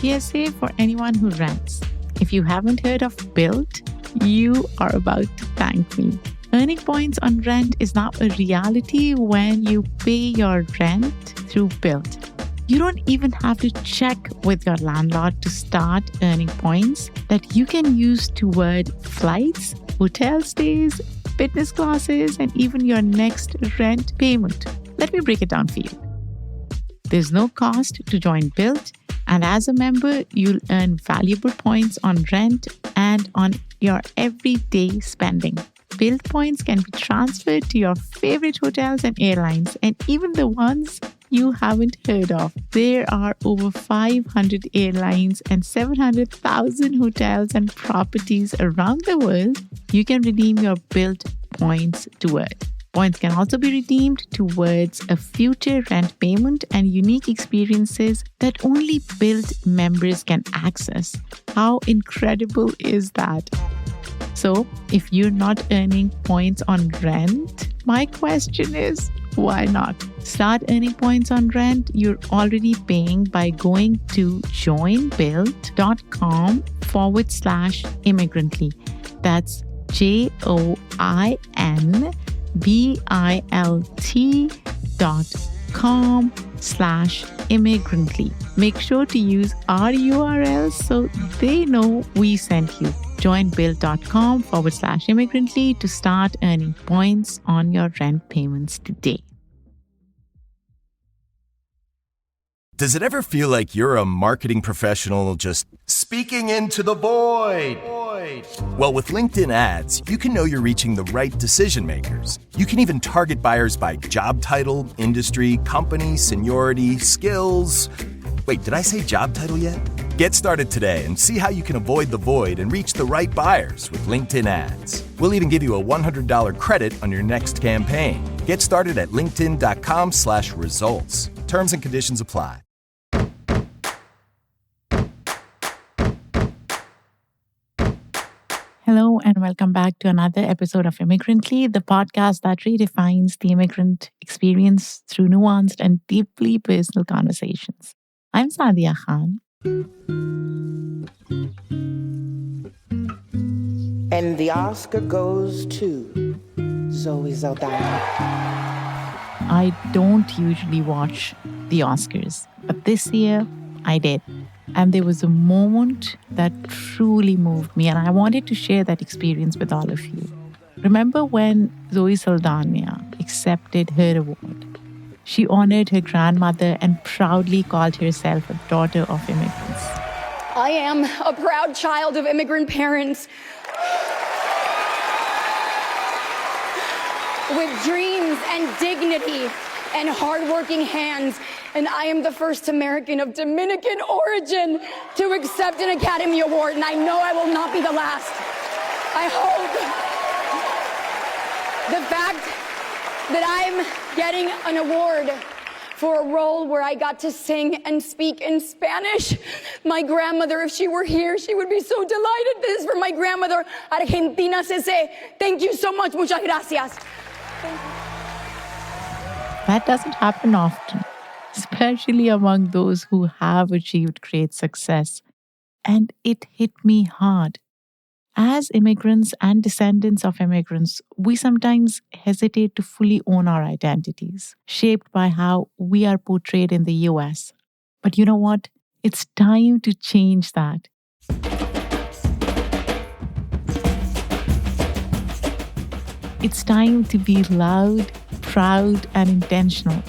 PSA for anyone who rents. If you haven't heard of Built, you are about to thank me. Earning points on rent is now a reality when you pay your rent through Built. You don't even have to check with your landlord to start earning points that you can use toward flights, hotel stays, fitness classes, and even your next rent payment. Let me break it down for you. There's no cost to join Built, and as a member, you'll earn valuable points on rent and on your everyday spending. Built points can be transferred to your favorite hotels and airlines, and even the ones you haven't heard of. There are over 500 airlines and 700,000 hotels and properties around the world you can redeem your Built points toward. Points can also be redeemed towards a future rent payment and unique experiences that only Built members can access. How incredible is that? So, if you're not earning points on rent, my question is, why not? Start earning points on rent you're already paying by going to joinbuilt.com/immigrantly. That's joinbilt.com/immigrantly. Make sure to use our URL so they know we sent you. Joinbuilt.com/immigrantly to start earning points on your rent payments today. Does it ever feel like you're a marketing professional just speaking into the void? Well, with LinkedIn ads, you can know you're reaching the right decision makers. You can even target buyers by job title, industry, company, seniority, skills. Wait, did I say job title yet? Get started today and see how you can avoid the void and reach the right buyers with LinkedIn ads. We'll even give you a $100 credit on your next campaign. Get started at linkedin.com/results. Terms and conditions apply. Hello and welcome back to another episode of Immigrantly, the podcast that redefines the immigrant experience through nuanced and deeply personal conversations. I'm Saadia Khan. And the Oscar goes to Zoe Saldana. I don't usually watch the Oscars, but this year I did. And there was a moment that truly moved me, and I wanted to share that experience with all of you. Remember when Zoe Saldana accepted her award? She honored her grandmother and proudly called herself a daughter of immigrants. I am a proud child of immigrant parents with dreams and dignity and hardworking hands. And I am the first American of Dominican origin to accept an Academy Award, and I know I will not be the last. I hope the fact that I'm getting an award for a role where I got to sing and speak in Spanish. My grandmother, if she were here, she would be so delighted. This is for my grandmother, Argentina Cece. Thank you so much. Muchas gracias. That doesn't happen often, especially among those who have achieved great success. And it hit me hard. As immigrants and descendants of immigrants, we sometimes hesitate to fully own our identities, shaped by how we are portrayed in the US. But you know what? It's time to change that. It's time to be loud, proud, and intentional.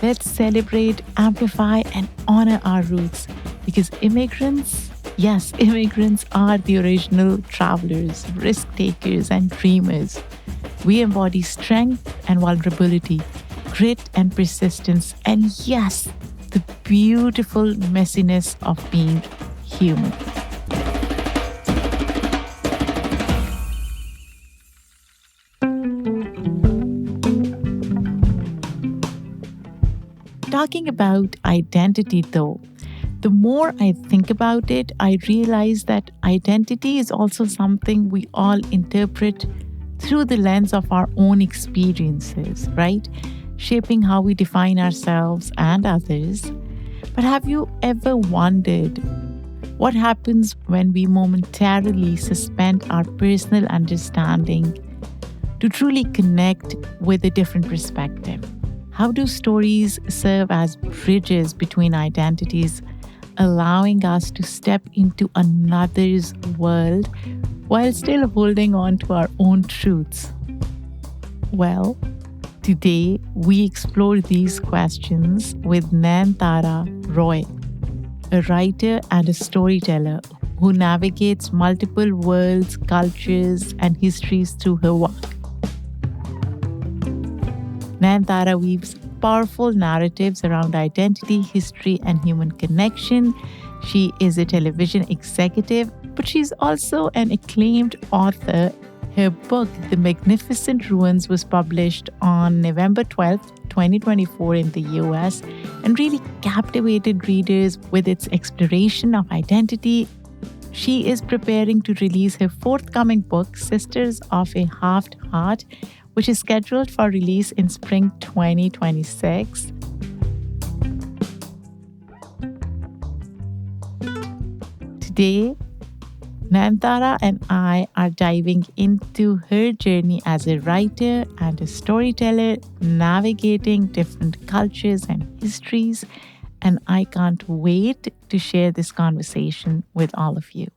Let's celebrate, amplify, and honor our roots, because immigrants are the original travelers, risk takers, and dreamers. We embody strength and vulnerability, grit and persistence, and yes, the beautiful messiness of being human. Talking about identity, though, the more I think about it, I realize that identity is also something we all interpret through the lens of our own experiences, right? Shaping how we define ourselves and others. But have you ever wondered What happens when we momentarily suspend our personal understanding to truly connect with a different perspective? How do stories serve as bridges between identities, allowing us to step into another's world while still holding on to our own truths? Well, today we explore these questions with Nayantara Roy, a writer and a storyteller who navigates multiple worlds, cultures, and histories through her work. Nayantara weaves powerful narratives around identity, history, and human connection. She is a television executive, but she's also an acclaimed author. Her book, The Magnificent Ruins, was published on November 12th, 2024 in the US and really captivated readers with its exploration of identity. She is preparing to release her forthcoming book, Sisters of a Halved Heart, which is scheduled for release in spring 2026. Today, Nayantara and I are diving into her journey as a writer and a storyteller, navigating different cultures and histories, and I can't wait to share this conversation with all of you.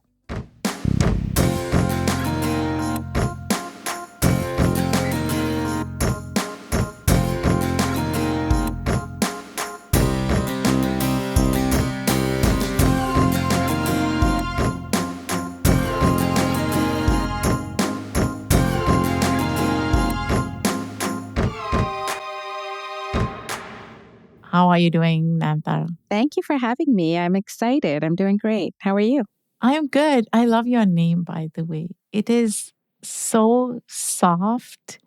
How are you doing, Nayantara? Thank you for having me. I'm excited. I'm doing great. How are you? I am good. I love your name, by the way. It is so soft.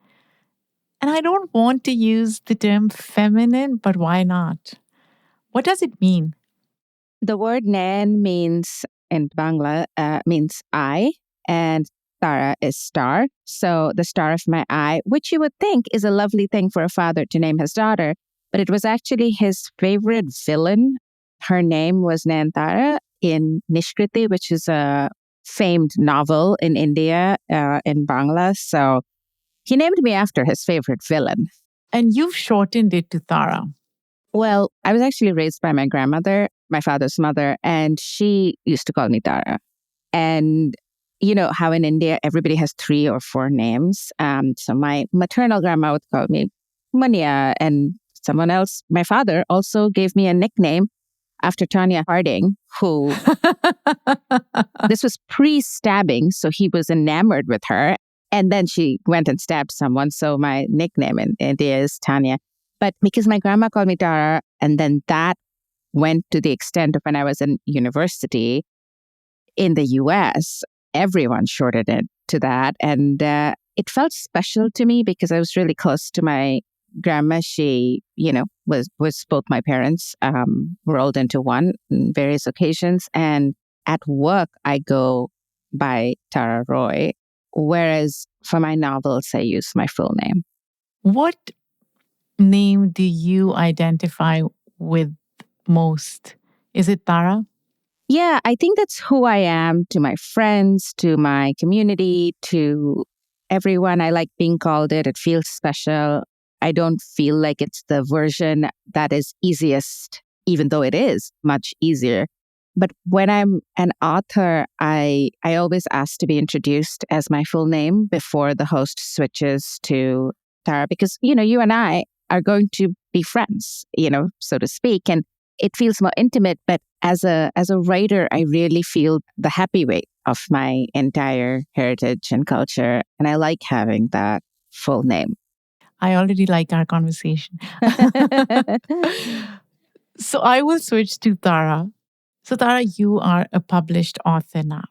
And I don't want to use the term feminine, but why not? What does it mean? The word Nayan means in Bangla means eye, and Tara is star. So the star of my eye, which you would think is a lovely thing for a father to name his daughter, but it was actually his favorite villain. Her name was Nayantara in Nishkriti, which is a famed novel in India, in Bangla. So he named me after his favorite villain. And you've shortened it to Tara. Well, I was actually raised by my grandmother, my father's mother, and she used to call me Tara. And you know how in India, everybody has 3 or 4 names. So my maternal grandma would call me Mania, and someone else, my father, also gave me a nickname after Tanya Harding, who this was pre-stabbing, so he was enamored with her. And then she went and stabbed someone. So my nickname in India is Tanya. But because my grandma called me Tara, and then that went to the extent of when I was in university in the US, everyone shorted it to that. And it felt special to me because I was really close to my grandma. She, was both my parents rolled into one on various occasions. And at work, I go by Tara Roy, whereas for my novels, I use my full name. What name do you identify with most? Is it Tara? Yeah, I think that's who I am to my friends, to my community, to everyone. I like being called it. It feels special. I don't feel like it's the version that is easiest, even though it is much easier. But when I'm an author, I always ask to be introduced as my full name before the host switches to Tara, because, you and I are going to be friends, so to speak. And it feels more intimate. But as a writer, I really feel the happy weight of my entire heritage and culture. And I like having that full name. I already like our conversation. So I will switch to Tara. So Tara, you are a published author now.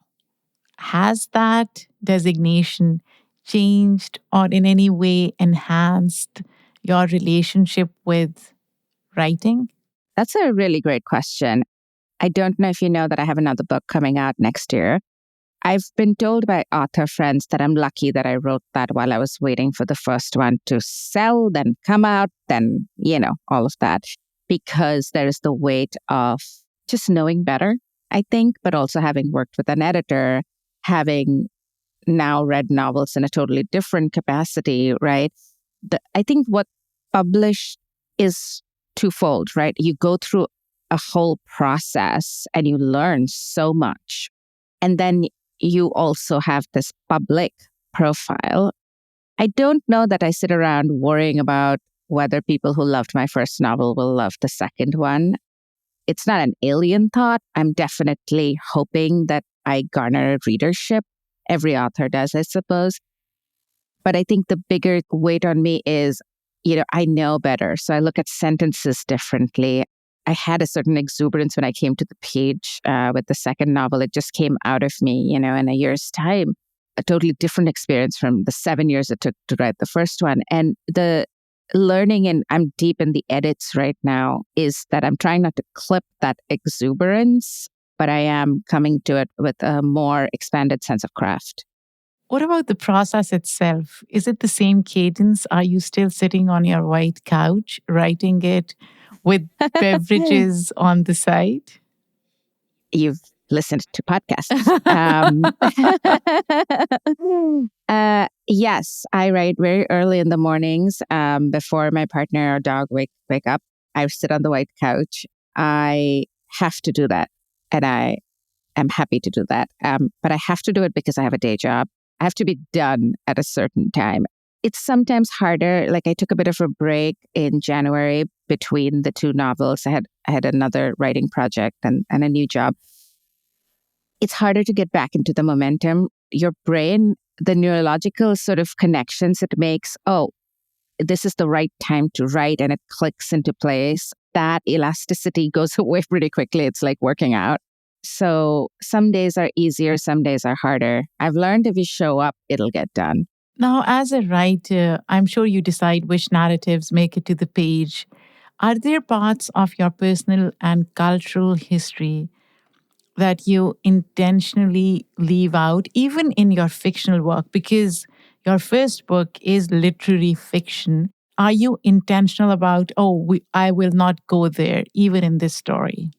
Has that designation changed or in any way enhanced your relationship with writing? That's a really great question. I don't know if you know that I have another book coming out next year. I've been told by author friends that I'm lucky that I wrote that while I was waiting for the first one to sell, then come out, then, all of that, because there is the weight of just knowing better. I think, but also having worked with an editor, having now read novels in a totally different capacity, right? I think what published is twofold, right? You go through a whole process and you learn so much. And then you also have this public profile. I don't know that I sit around worrying about whether people who loved my first novel will love the second one. It's not an alien thought. I'm definitely hoping that I garner readership. Every author does, I suppose. But I think the bigger weight on me is, I know better. So I look at sentences differently. I had a certain exuberance when I came to the page with the second novel. It just came out of me, in a year's time. A totally different experience from the 7 years it took to write the first one. And the learning, and I'm deep in the edits right now, is that I'm trying not to clip that exuberance, but I am coming to it with a more expanded sense of craft. What about the process itself? Is it the same cadence? Are you still sitting on your white couch, writing it with beverages on the side? You've listened to podcasts. Yes, I write very early in the mornings before my partner or dog wake up. I sit on the white couch. I have to do that, and I am happy to do that. But I have to do it because I have a day job. I have to be done at a certain time. It's sometimes harder. Like I took a bit of a break in January between the two novels. I had another writing project and a new job. It's harder to get back into the momentum. Your brain, the neurological sort of connections it makes, this is the right time to write, and it clicks into place. That elasticity goes away pretty quickly. It's like working out. So some days are easier, some days are harder. I've learned if you show up, it'll get done. Now, as a writer, I'm sure you decide which narratives make it to the page. Are there parts of your personal and cultural history that you intentionally leave out, even in your fictional work? Because your first book is literary fiction. Are you intentional about, I will not go there, even in this story?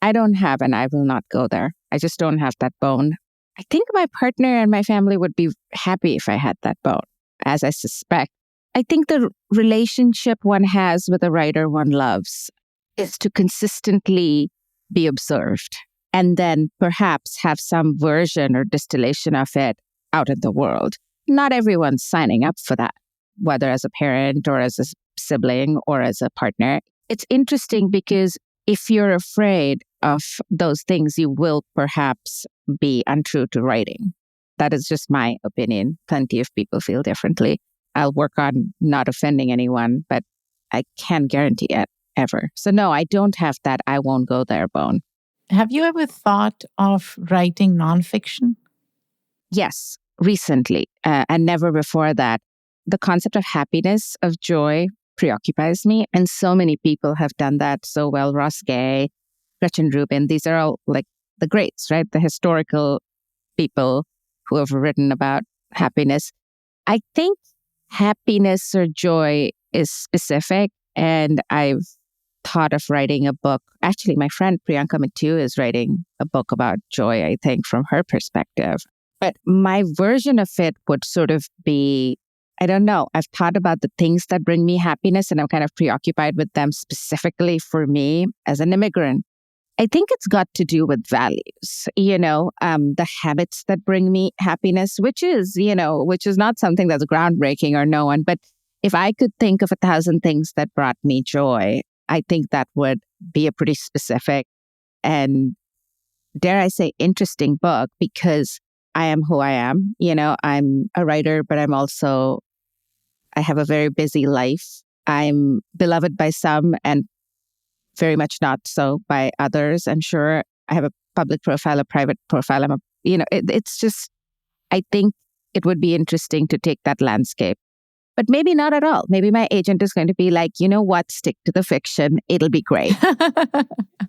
I don't have and I will not go there. I just don't have that bone. I think my partner and my family would be happy if I had that bone, as I suspect. I think the relationship one has with a writer one loves is to consistently be observed and then perhaps have some version or distillation of it out in the world. Not everyone's signing up for that, whether as a parent or as a sibling or as a partner. It's interesting because if you're afraid of those things, you will perhaps be untrue to writing. That is just my opinion. Plenty of people feel differently. I'll work on not offending anyone, but I can't guarantee it ever. So no, I don't have that I won't go there bone. Have you ever thought of writing nonfiction? Yes, recently, and never before that. The concept of happiness, of joy, preoccupies me. And so many people have done that so well. Ross Gay, Gretchen Rubin, these are all like the greats, right? The historical people who have written about happiness. I think happiness or joy is specific. And I've thought of writing a book. Actually, my friend Priyanka Matthew is writing a book about joy, I think, from her perspective. But my version of it would sort of be, I don't know. I've thought about the things that bring me happiness, and I'm kind of preoccupied with them specifically for me as an immigrant. I think it's got to do with values, the habits that bring me happiness, which is not something that's groundbreaking or no one. But if I could think of 1,000 things that brought me joy, I think that would be a pretty specific and, dare I say, interesting book, because I am who I am. I'm a writer, but I have a very busy life. I'm beloved by some and very much not so by others. I'm sure I have a public profile, a private profile. It's just, I think it would be interesting to take that landscape. But maybe not at all. Maybe my agent is going to be like, you know what, stick to the fiction. It'll be great.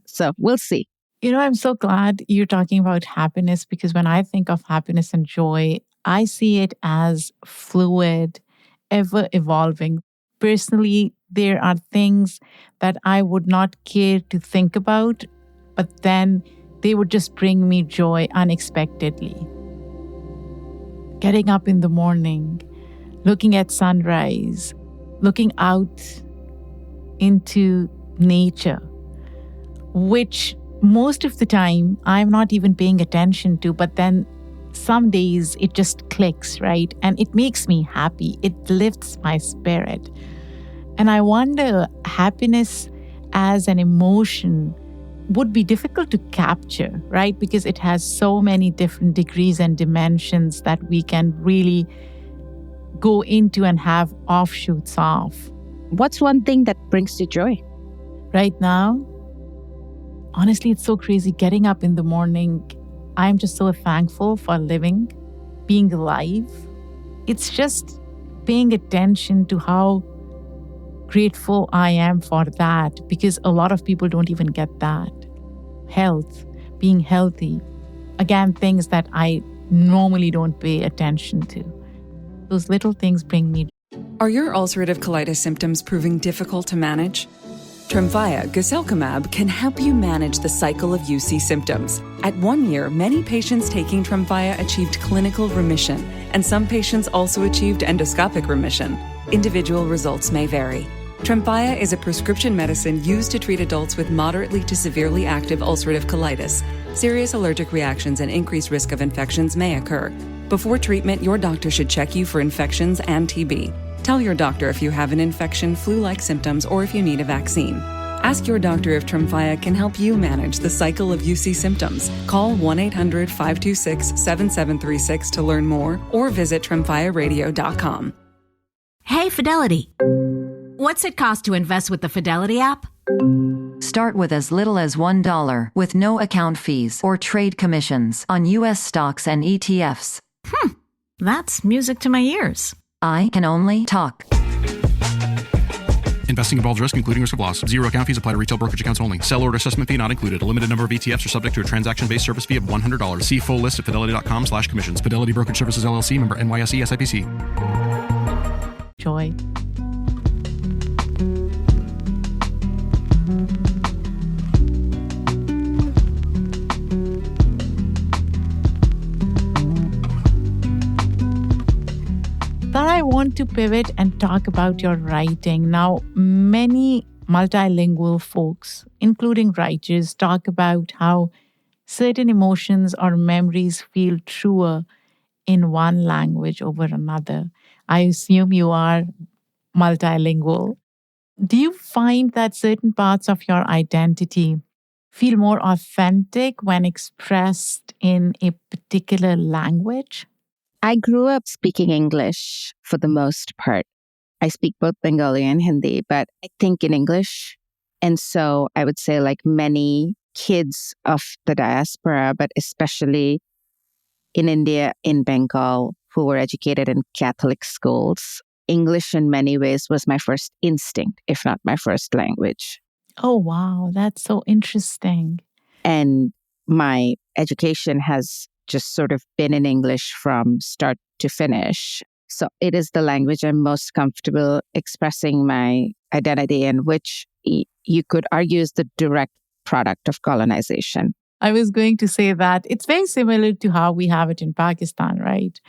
So we'll see. I'm so glad you're talking about happiness, because when I think of happiness and joy, I see it as fluid, ever evolving. Personally, there are things that I would not care to think about, but then they would just bring me joy unexpectedly. Getting up in the morning, looking at sunrise, looking out into nature, which most of the time I'm not even paying attention to, but then some days it just clicks, right? And it makes me happy. It lifts my spirit. And I wonder, happiness as an emotion would be difficult to capture, right? Because it has so many different degrees and dimensions that we can really go into and have offshoots of. What's one thing that brings you joy? Right now, honestly, it's so crazy. Getting up in the morning, I'm just so thankful for living, being alive. It's just paying attention to how grateful I am for that, because a lot of people don't even get that. Health, being healthy. Again, things that I normally don't pay attention to. Those little things bring me. Are your ulcerative colitis symptoms proving difficult to manage? Tremfya guselkumab can help you manage the cycle of UC symptoms. At 1 year, many patients taking Tremfya achieved clinical remission, and some patients also achieved endoscopic remission. Individual results may vary. Tremfya is a prescription medicine used to treat adults with moderately to severely active ulcerative colitis. Serious allergic reactions and increased risk of infections may occur. Before treatment, your doctor should check you for infections and TB. Tell your doctor if you have an infection, flu-like symptoms, or if you need a vaccine. Ask your doctor if Tremfya can help you manage the cycle of UC symptoms. Call 1-800-526-7736 to learn more, or visit tremfyaradio.com. Hey, Fidelity. What's it cost to invest with the Fidelity app? Start with as little as $1 with no account fees or trade commissions on U.S. stocks and ETFs. That's music to my ears. I can only talk. Investing involves risk, including risk of loss. Zero account fees apply to retail brokerage accounts only. Sell order assessment fee not included. A limited number of ETFs are subject to a transaction-based service fee of $100. See full list at fidelity.com/commissions. Fidelity Brokerage Services, LLC, member NYSE, SIPC. Joy. But I want to pivot and talk about your writing. Now, many multilingual folks, including writers, talk about how certain emotions or memories feel truer in one language over another. I assume you are multilingual. Do you find that certain parts of your identity feel more authentic when expressed in a particular language? I grew up speaking English for the most part. I speak both Bengali and Hindi, but I think in English. And so I would say, like many kids of the diaspora, but especially in India, in Bengal, who were educated in Catholic schools, English in many ways was my first instinct, if not my first language. Oh, wow. That's so interesting. And my education has just sort of been in English from start to finish. So it is the language I'm most comfortable expressing my identity in, which you could argue is the direct product of colonization. I was going to say that it's very similar to how we have it in Pakistan, right?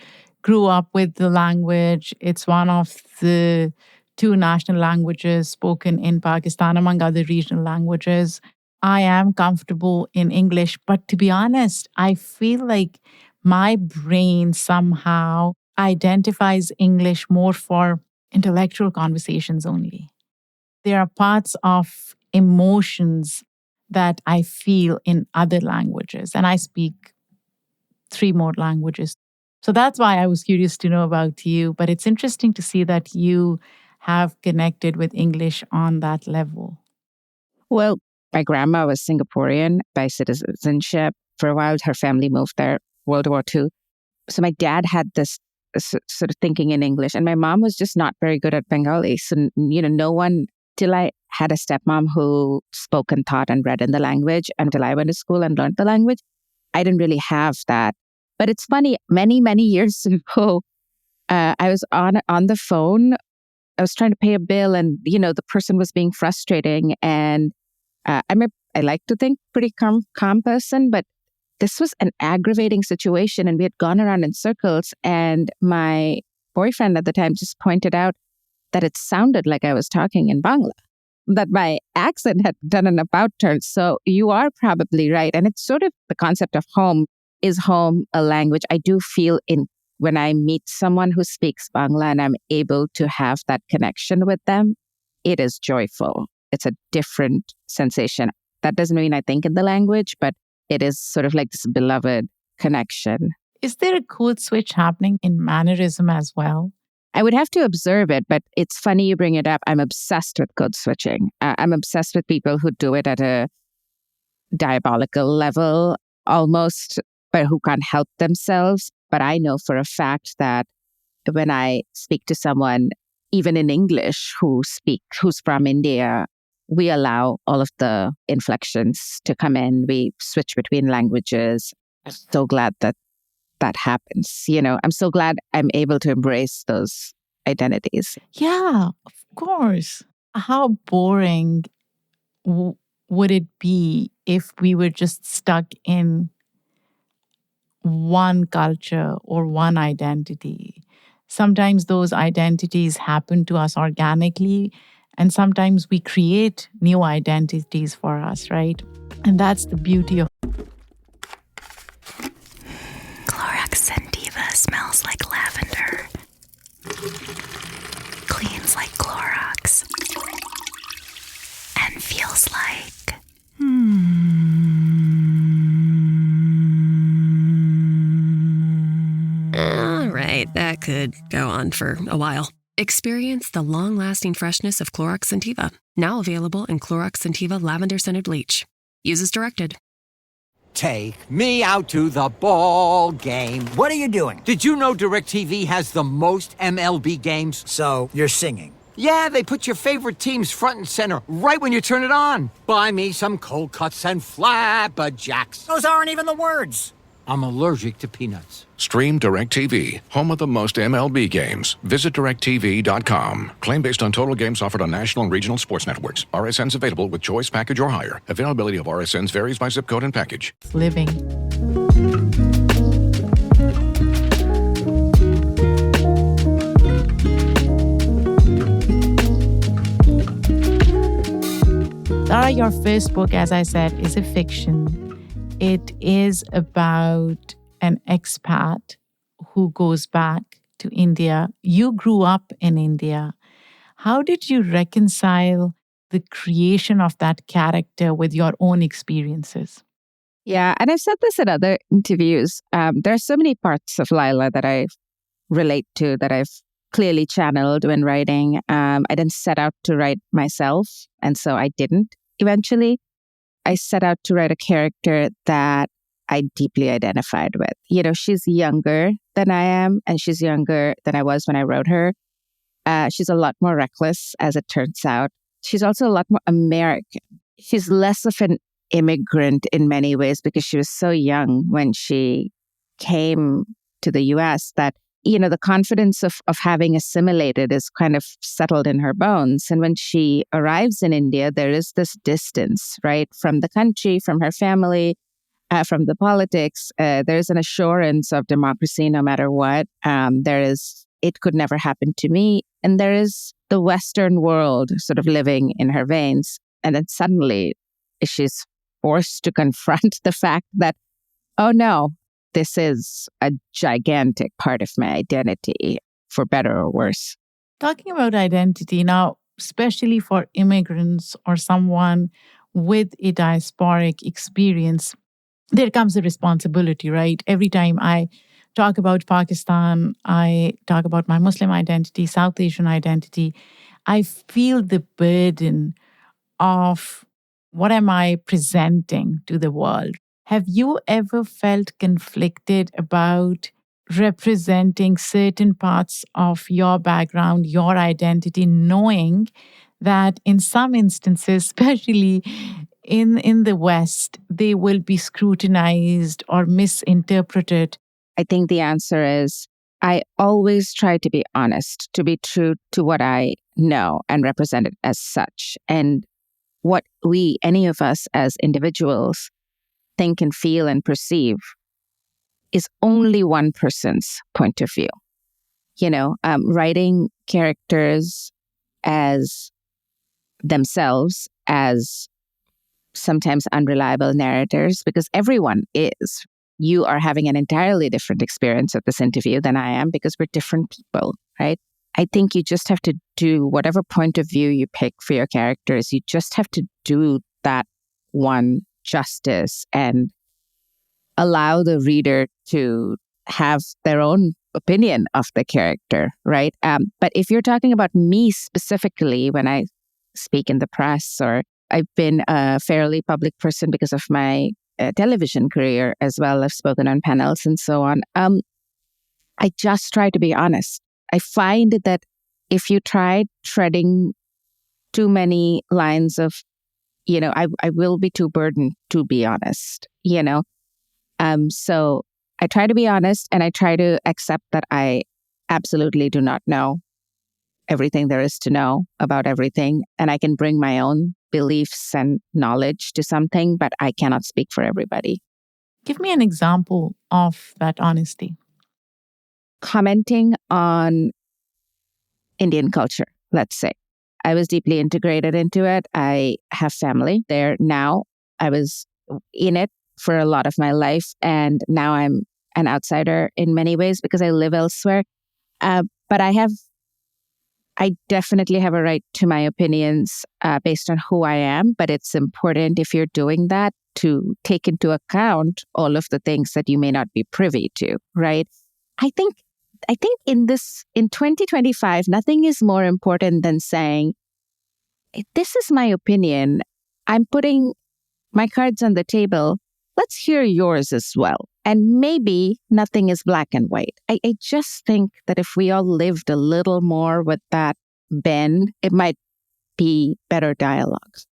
Grew up with the language. It's one of the two national languages spoken in Pakistan, among other regional languages. I am comfortable in English, but to be honest, I feel like my brain somehow identifies English more for intellectual conversations only. There are parts of emotions that I feel in other languages, and I speak 3 more languages. So that's why I was curious to know about you, but it's interesting to see that you have connected with English on that level. Well, my grandma was Singaporean by citizenship. For a while, her family moved there, World War II. So my dad had this sort of thinking in English, and my mom was just not very good at Bengali. So, no one, till I had a stepmom who spoke and thought and read in the language, until I went to school and learned the language, I didn't really have that. But it's funny, many, many years ago, I was on the phone. I was trying to pay a bill, and, the person was being frustrating, and I like to think pretty calm person, but this was an aggravating situation and we had gone around in circles. And my boyfriend at the time just pointed out that it sounded like I was talking in Bangla, that my accent had done an about turn. So you are probably right. And it's sort of the concept of home. Is home a language? I do feel when I meet someone who speaks Bangla and I'm able to have that connection with them, it is joyful. It's a different sensation. That doesn't mean I think in the language, but it is sort of like this beloved connection. Is there a code switch happening in mannerism as well? I would have to observe it, but it's funny you bring it up. I'm obsessed with code switching. I'm obsessed with people who do it at a diabolical level almost, but who can't help themselves. But I know for a fact that when I speak to someone, even in English, who's from India, we allow all of the inflections to come in. We switch between languages. I'm so glad that happens. I'm so glad I'm able to embrace those identities. Yeah, of course. How boring would it be if we were just stuck in one culture or one identity? Sometimes those identities happen to us organically, and sometimes we create new identities for us, right? And that's the beauty of Clorox Scentiva smells like lavender. Cleans like Clorox. And feels like... All right, that could go on for a while. Experience the long-lasting freshness of Clorox Scentiva. Now available in Clorox Scentiva Lavender Scented Bleach. Use as directed. Take me out to the ball game. What are you doing? Did you know DirecTV has the most MLB games? So, you're singing. Yeah, they put your favorite teams front and center right when you turn it on. Buy me some cold cuts and flapjacks. Those aren't even the words. I'm allergic to peanuts. Stream DirecTV, home of the most MLB games. Visit directtv.com. Claim based on total games offered on national and regional sports networks. RSNs available with choice package or higher. Availability of RSNs varies by zip code and package. living. Tara, your first book, as I said, is a fiction. It is about an expat who goes back to India. You grew up in India. How did you reconcile the creation of that character with your own experiences? Yeah, and I've said this in other interviews. There are so many parts of Lila that I relate to, that I've clearly channeled when writing. I didn't set out to write myself, and so I didn't eventually. I set out to write a character that I deeply identified with. She's younger than I am, and she's younger than I was when I wrote her. She's a lot more reckless, as it turns out. She's also a lot more American. She's less of an immigrant in many ways because she was so young when she came to the US that, the confidence of having assimilated is kind of settled in her bones. And when she arrives in India, there is this distance, right, from the country, from her family, from the politics. There's an assurance of democracy no matter what. It could never happen to me. And there is the Western world sort of living in her veins. And then suddenly she's forced to confront the fact that, oh no, this is a gigantic part of my identity, for better or worse. Talking about identity now, especially for immigrants or someone with a diasporic experience, there comes a responsibility, right? Every time I talk about Pakistan, I talk about my Muslim identity, South Asian identity, I feel the burden of what am I presenting to the world? Have you ever felt conflicted about representing certain parts of your background, your identity, knowing that in some instances, especially in the West, they will be scrutinized or misinterpreted? I think the answer is I always try to be honest, to be true to what I know and represent it as such. And what any of us as individuals think and feel and perceive is only one person's point of view. Writing characters as themselves, as sometimes unreliable narrators, because everyone is. You are having an entirely different experience of this interview than I am because we're different people, right? I think you just have to do whatever point of view you pick for your characters. You just have to do that one justice and allow the reader to have their own opinion of the character, right? But if you're talking about me specifically, when I speak in the press, or I've been a fairly public person because of my television career as well, I've spoken on panels and so on. I just try to be honest. I find that if you try treading too many lines of, I will be too burdened to be honest, So I try to be honest, and I try to accept that I absolutely do not know everything there is to know about everything. And I can bring my own beliefs and knowledge to something, but I cannot speak for everybody. Give me an example of that honesty. Commenting on Indian culture, let's say. I was deeply integrated into it. I have family there now. I was in it for a lot of my life, and now I'm an outsider in many ways because I live elsewhere. But I definitely have a right to my opinions based on who I am, but it's important if you're doing that to take into account all of the things that you may not be privy to, right? I think in 2025, nothing is more important than saying, this is my opinion. I'm putting my cards on the table. Let's hear yours as well. And maybe nothing is black and white. I just think that if we all lived a little more with that bend, it might be better dialogues.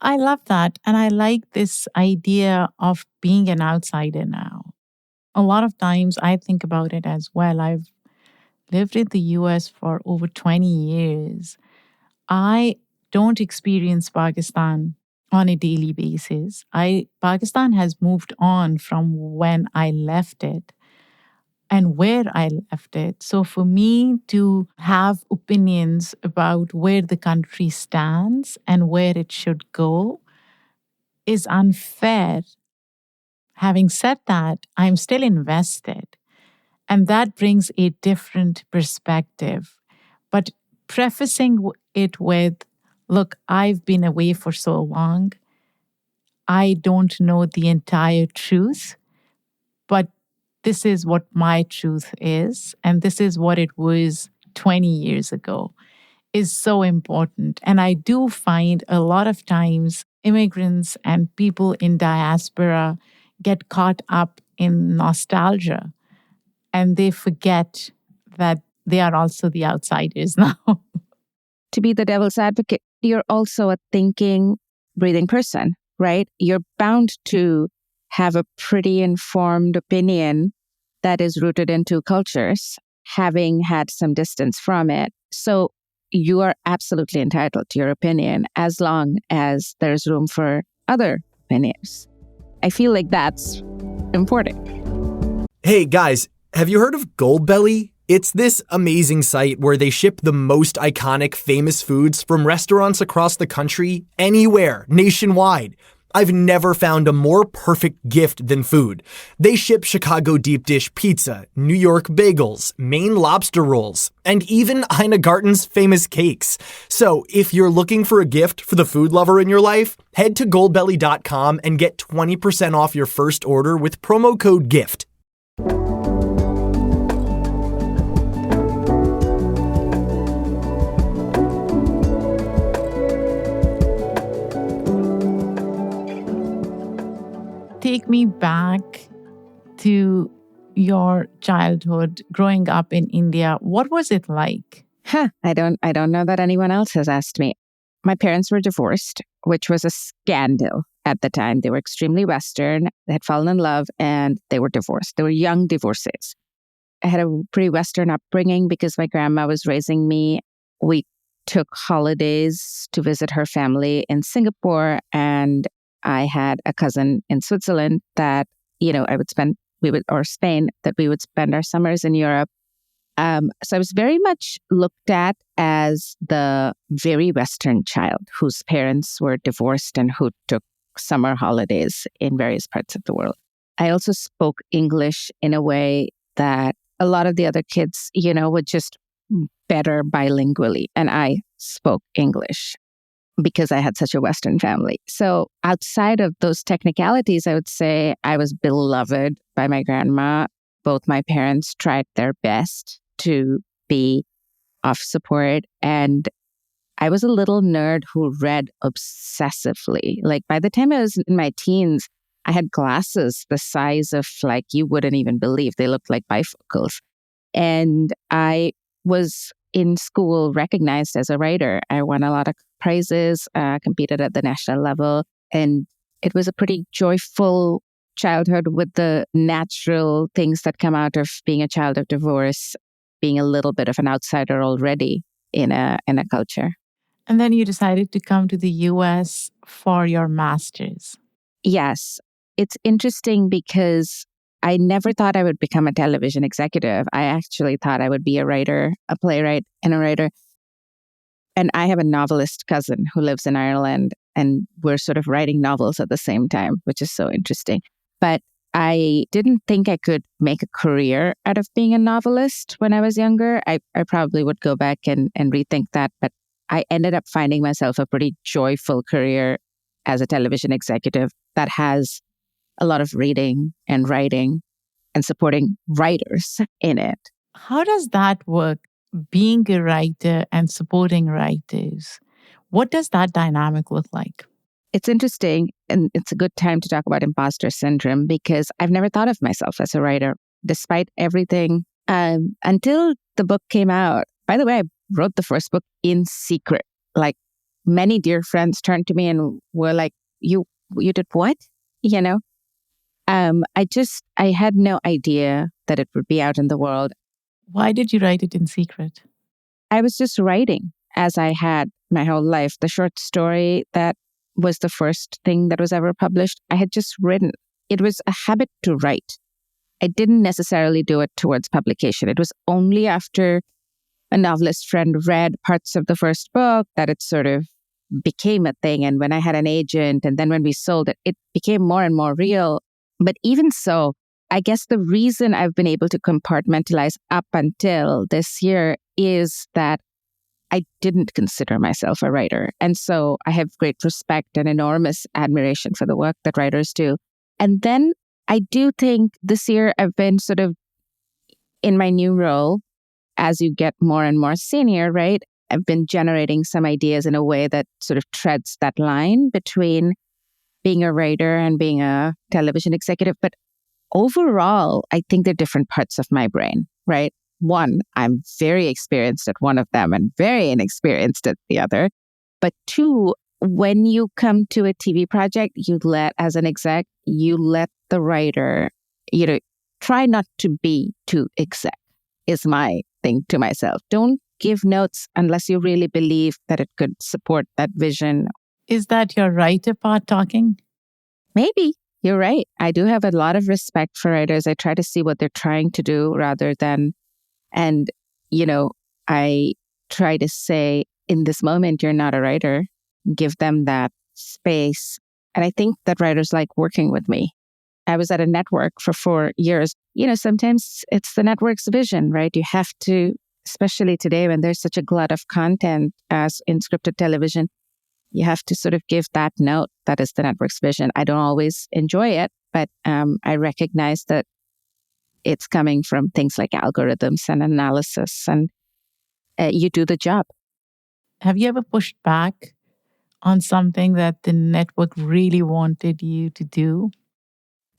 I love that. And I like this idea of being an outsider now. A lot of times I think about it as well. I've lived in the US for over 20 years. I don't experience Pakistan on a daily basis. Pakistan has moved on from when I left it and where I left it. So for me to have opinions about where the country stands and where it should go is unfair. Having said that, I'm still invested. And that brings a different perspective. But prefacing it with, look, I've been away for so long. I don't know the entire truth, but this is what my truth is. And this is what it was 20 years ago is so important. And I do find a lot of times immigrants and people in diaspora get caught up in nostalgia and they forget that they are also the outsiders now. To be the devil's advocate, you're also a thinking, breathing person, right? You're bound to have a pretty informed opinion that is rooted in two cultures, having had some distance from it. So you are absolutely entitled to your opinion as long as there's room for other opinions. I feel like that's important. Hey guys, have you heard of Goldbelly? It's this amazing site where they ship the most iconic, famous foods from restaurants across the country, anywhere, nationwide. I've never found a more perfect gift than food. They ship Chicago deep dish pizza, New York bagels, Maine lobster rolls, and even Ina Garten's famous cakes. So if you're looking for a gift for the food lover in your life, head to goldbelly.com and get 20% off your first order with promo code GIFT. Take me back to your childhood, growing up in India. What was it like? I don't know that anyone else has asked me. My parents were divorced, which was a scandal at the time. They were extremely Western. They had fallen in love and they were divorced. They were young divorcees. I had a pretty Western upbringing because my grandma was raising me. We took holidays to visit her family in Singapore, and I had a cousin in Switzerland that, Spain, that we would spend our summers in Europe. So I was very much looked at as the very Western child whose parents were divorced and who took summer holidays in various parts of the world. I also spoke English in a way that a lot of the other kids, were just better bilingually. And I spoke English because I had such a Western family. So outside of those technicalities, I would say I was beloved by my grandma. Both my parents tried their best to be of support. And I was a little nerd who read obsessively. Like by the time I was in my teens, I had glasses the size of you wouldn't even believe. They looked like bifocals. And I was in school recognized as a writer. I won a lot of prizes, competed at the national level. And it was a pretty joyful childhood with the natural things that come out of being a child of divorce, being a little bit of an outsider already in a culture. And then you decided to come to the US for your master's. Yes. It's interesting because I never thought I would become a television executive. I actually thought I would be a writer, a playwright, and a writer. And I have a novelist cousin who lives in Ireland, and we're sort of writing novels at the same time, which is so interesting. But I didn't think I could make a career out of being a novelist when I was younger. I probably would go back and rethink that. But I ended up finding myself a pretty joyful career as a television executive that has a lot of reading and writing and supporting writers in it. How does that work, being a writer and supporting writers? What does that dynamic look like? It's interesting, and it's a good time to talk about imposter syndrome because I've never thought of myself as a writer, despite everything, until the book came out. By the way, I wrote the first book in secret. Like many dear friends turned to me and were like, you did what? I had no idea that it would be out in the world. Why did you write it in secret? I was just writing as I had my whole life. The short story that was the first thing that was ever published, I had just written. It was a habit to write. I didn't necessarily do it towards publication. It was only after a novelist friend read parts of the first book that it sort of became a thing. And when I had an agent, and then when we sold it, it became more and more real. But even so, I guess the reason I've been able to compartmentalize up until this year is that I didn't consider myself a writer. And so I have great respect and enormous admiration for the work that writers do. And then I do think this year I've been sort of in my new role, as you get more and more senior, right? I've been generating some ideas in a way that sort of treads that line between being a writer and being a television executive. But overall, I think they're different parts of my brain, right? One, I'm very experienced at one of them and very inexperienced at the other. But two, when you come to a TV project, as an exec, you let the writer, try not to be too exec, is my thing to myself. Don't give notes unless you really believe that it could support that vision. Is that your writer part talking? Maybe. You're right. I do have a lot of respect for writers. I try to see what they're trying to do rather than, and, I try to say, in this moment, you're not a writer. Give them that space. And I think that writers like working with me. I was at a network for 4 years. Sometimes it's the network's vision, right? You have to, especially today when there's such a glut of content as in scripted television, you have to sort of give that note that is the network's vision. I don't always enjoy it, but I recognize that it's coming from things like algorithms and analysis, and you do the job. Have you ever pushed back on something that the network really wanted you to do?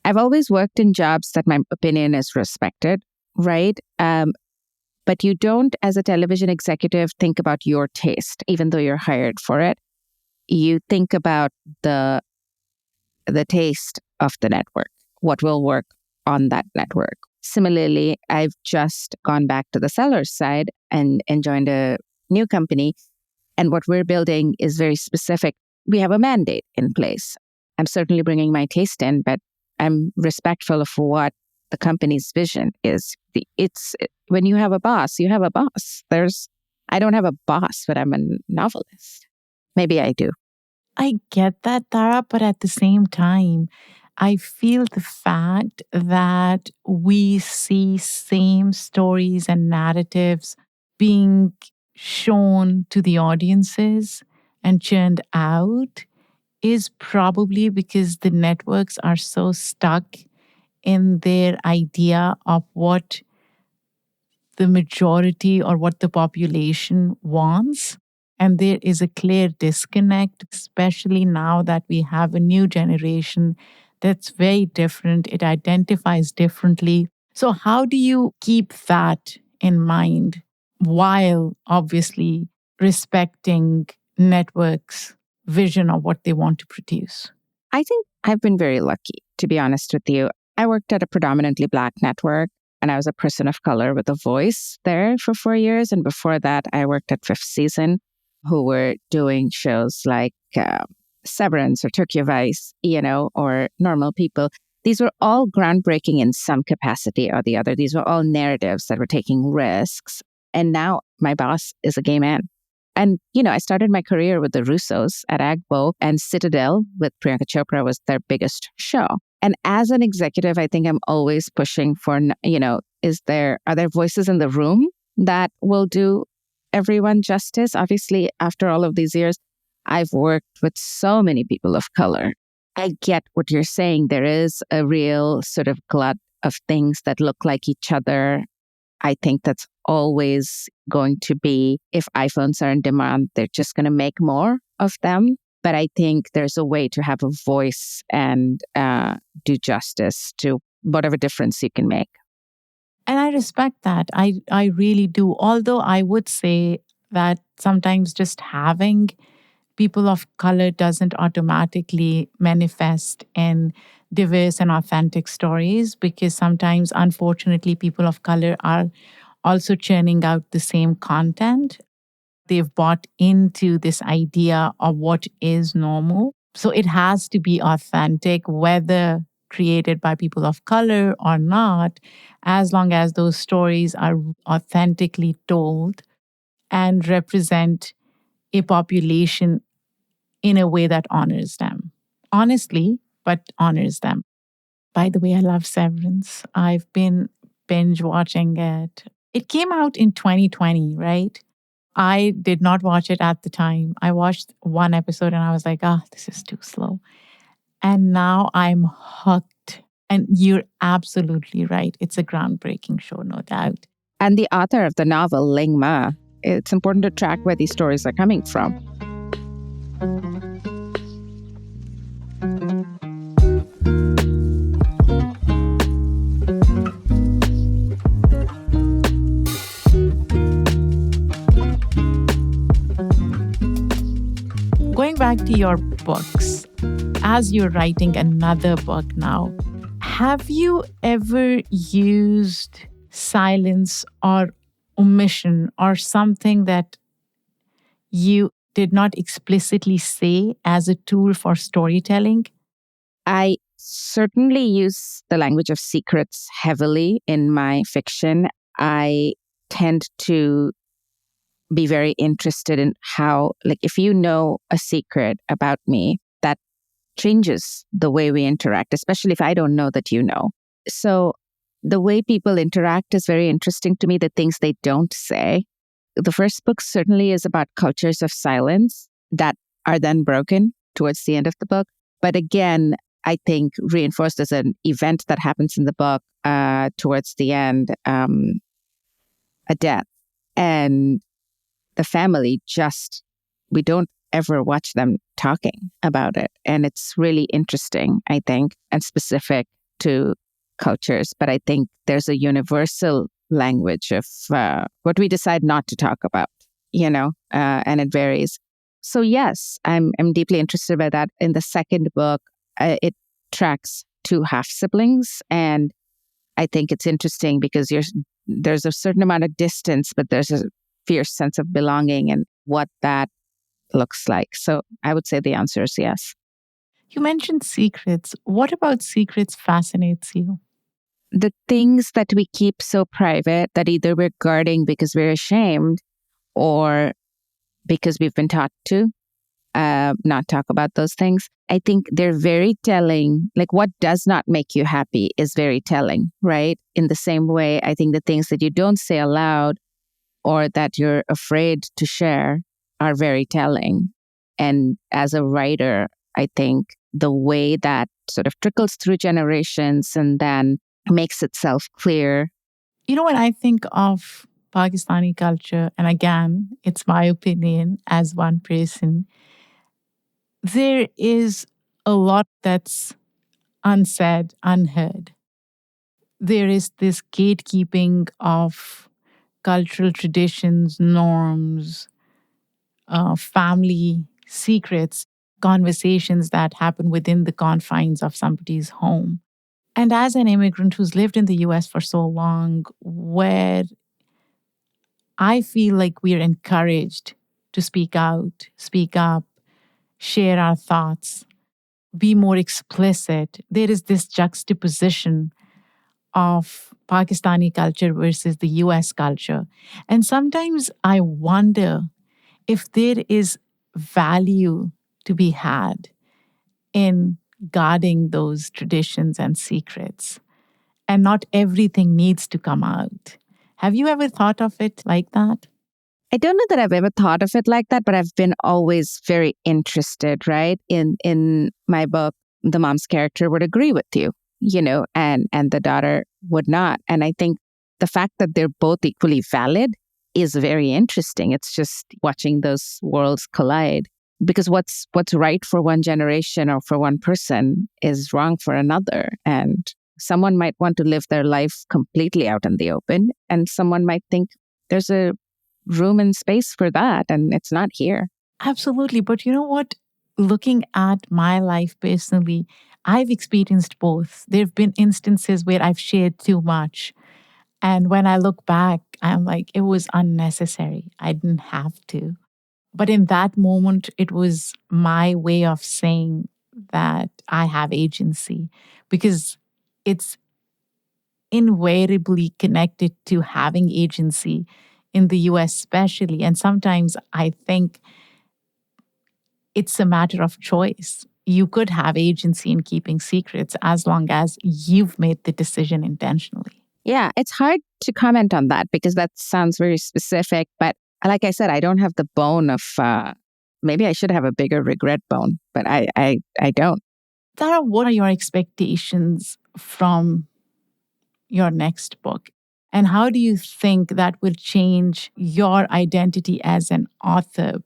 I've always worked in jobs that my opinion is respected, right? But you don't, as a television executive, think about your taste, even though you're hired for it. You think about the taste of the network, what will work on that network. Similarly, I've just gone back to the seller's side and joined a new company And what we're building is very specific. We have a mandate in place. I'm certainly bringing my taste in, but I'm respectful of what the company's vision is. When you have a boss, you have a boss. I don't have a boss, but I'm a novelist. Maybe I do. I get that, Tara, but at the same time, I feel the fact that we see same stories and narratives being shown to the audiences and churned out is probably because the networks are so stuck in their idea of what the majority or what the population wants. And there is a clear disconnect, especially now that we have a new generation that's very different. It identifies differently. So, how do you keep that in mind while obviously respecting networks' vision of what they want to produce? I think I've been very lucky, to be honest with you. I worked at a predominantly Black network, and I was a person of color with a voice there for 4 years. And before that, I worked at Fifth Season, who were doing shows like Severance or Turkey of Ice, or Normal People. These were all groundbreaking in some capacity or the other. These were all narratives that were taking risks. And now my boss is a gay man. And, I started my career with the Russos at Agbo, and Citadel with Priyanka Chopra was their biggest show. And as an executive, I think I'm always pushing for, are there voices in the room that will do everyone justice? Obviously, after all of these years, I've worked with so many people of color. I get what you're saying. There is a real sort of glut of things that look like each other. I think that's always going to be, if iPhones are in demand, they're just going to make more of them. But I think there's a way to have a voice and do justice to whatever difference you can make. And I respect that. I really do. Although I would say that sometimes just having people of color doesn't automatically manifest in diverse and authentic stories, because sometimes, unfortunately, people of color are also churning out the same content. They've bought into this idea of what is normal. So it has to be authentic, whether created by people of color or not, as long as those stories are authentically told and represent a population in a way that honors them. Honestly, but honors them. By the way, I love Severance. I've been binge watching it. It came out in 2020, right? I did not watch it at the time. I watched one episode and I was like, this is too slow. And now I'm hooked. And you're absolutely right. It's a groundbreaking show, no doubt. And the author of the novel, Ling Ma, it's important to track where these stories are coming from. Going back to your books, as you're writing another book now, have you ever used silence or omission or something that you did not explicitly say as a tool for storytelling? I certainly use the language of secrets heavily in my fiction. I tend to be very interested in how, if you know a secret about me, that changes the way we interact, especially if I don't know that you know. So the way people interact is very interesting to me, the things they don't say. The first book certainly is about cultures of silence that are then broken towards the end of the book. But again, I think reinforced as an event that happens in the book towards the end, a death. And the family we don't ever watch them talking about it. And it's really interesting, I think, and specific to cultures. But I think there's a universal language of what we decide not to talk about, and it varies. So yes, I'm deeply interested by that. In the second book, it tracks two half-siblings. And I think it's interesting because there's a certain amount of distance, but there's a fierce sense of belonging, and what that looks like. So I would say the answer is yes. You mentioned secrets. What about secrets fascinates you? The things that we keep so private that either we're guarding because we're ashamed or because we've been taught to not talk about those things. I think they're very telling. Like what does not make you happy is very telling, right? In the same way, I think the things that you don't say aloud or that you're afraid to share are very telling. And as a writer, I think the way that sort of trickles through generations and then makes itself clear. You know, when I think of Pakistani culture, and again, it's my opinion as one person, there is a lot that's unsaid, unheard. There is this gatekeeping of cultural traditions, norms, family secrets, conversations that happen within the confines of somebody's home. And as an immigrant who's lived in the US for so long, where I feel like we're encouraged to speak out, speak up, share our thoughts, be more explicit, there is this juxtaposition of Pakistani culture versus the US culture. And sometimes I wonder if there is value to be had in guarding those traditions and secrets. And not everything needs to come out. Have you ever thought of it like that? I don't know that I've ever thought of it like that, but I've been always very interested, right? In my book, the mom's character would agree with you, you know, and the daughter would not. And I think the fact that they're both equally valid is very interesting. It's just watching those worlds collide. Because what's right for one generation or for one person is wrong for another. And someone might want to live their life completely out in the open, and someone might think there's a room and space for that, and it's not here. Absolutely. But you know what? Looking at my life personally, I've experienced both. There have been instances where I've shared too much. And when I look back, I'm like, it was unnecessary. I didn't have to. But in that moment, it was my way of saying that I have agency, because it's invariably connected to having agency in the US, especially. And sometimes I think it's a matter of choice. You could have agency in keeping secrets as long as you've made the decision intentionally. Yeah, it's hard to comment on that because that sounds very specific. But like I said, I don't have the bone of, maybe I should have a bigger regret bone, but I don't. Tara, what are your expectations from your next book? And how do you think that will change your identity as an author?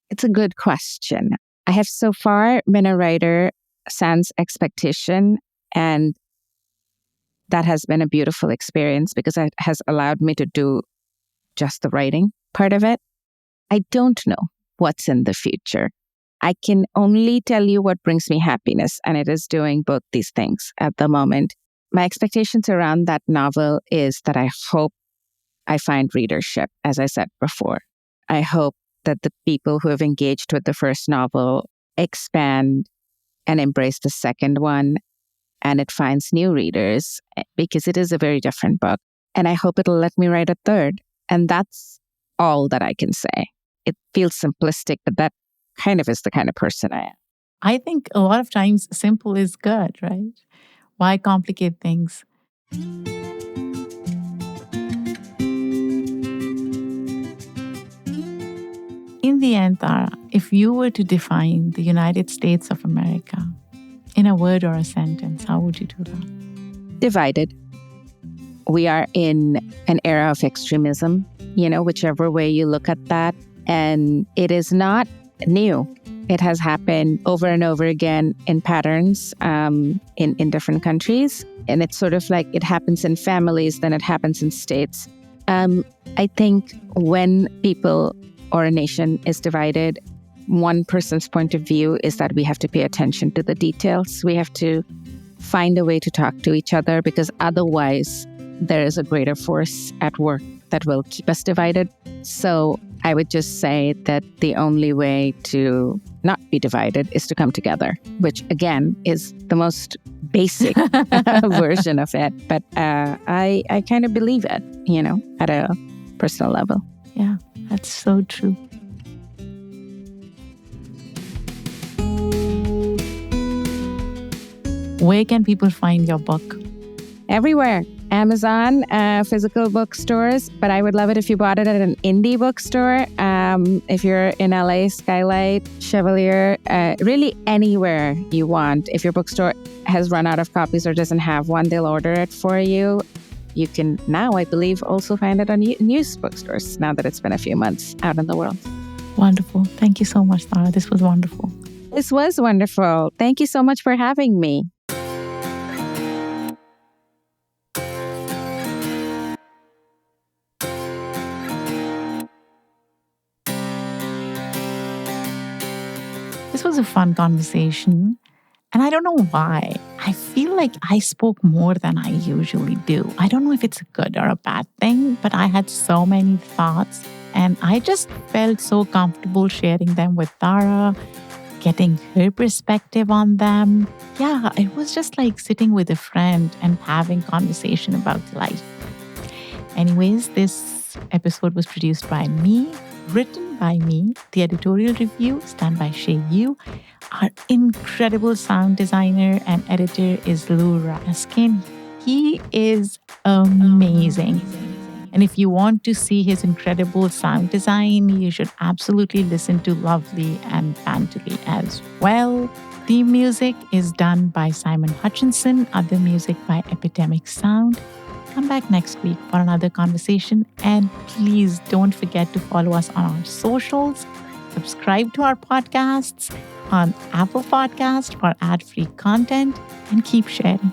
It's a good question. I have so far been a writer sans expectation, and that has been a beautiful experience because it has allowed me to do just the writing part of it. I don't know what's in the future. I can only tell you what brings me happiness, and it is doing both these things at the moment. My expectations around that novel is that I hope I find readership, as I said before. I hope that the people who have engaged with the first novel expand and embrace the second one, and it finds new readers because it is a very different book. And I hope it'll let me write a third. And that's all that I can say. It feels simplistic, but that kind of is the kind of person I am. I think a lot of times simple is good, right? Why complicate things? In the end, Tara, if you were to define the United States of America in a word or a sentence, how would you do that? Divided. We are in an era of extremism, whichever way you look at that. And it is not new. It has happened over and over again in patterns in different countries. And it's sort of like it happens in families, then it happens in states. I think when people or a nation is divided, one person's point of view is that we have to pay attention to the details. We have to find a way to talk to each other because otherwise there is a greater force at work that will keep us divided. So I would just say that the only way to not be divided is to come together, which again is the most basic version of it. But I kind of believe it, at a personal level. Yeah, that's so true. Where can people find your book? Everywhere. Amazon, physical bookstores, but I would love it if you bought it at an indie bookstore. If you're in LA, Skylight, Chevalier, really anywhere you want. If your bookstore has run out of copies or doesn't have one, they'll order it for you. You can now, I believe, also find it on news bookstores now that it's been a few months out in the world. Wonderful. Thank you so much, Tara. This was wonderful. This was wonderful. Thank you so much for having me. This was a fun conversation, and I don't know why. I feel like I spoke more than I usually do. I don't know if it's a good or a bad thing, but I had so many thoughts, and I just felt so comfortable sharing them with Tara, getting her perspective on them. Yeah, it was just like sitting with a friend and having conversation about life. Anyways, this episode was produced by me, written by me. The editorial review is done by Shay Yu. Our incredible sound designer and editor is Lou Raskin. He is amazing. And if you want to see his incredible sound design, you should absolutely listen to Lovely and Pantally as well. Theme music is done by Simon Hutchinson, other music by Epidemic Sound. Come back next week for another conversation, and please don't forget to follow us on our socials, subscribe to our podcasts on Apple Podcast for ad-free content, and keep sharing.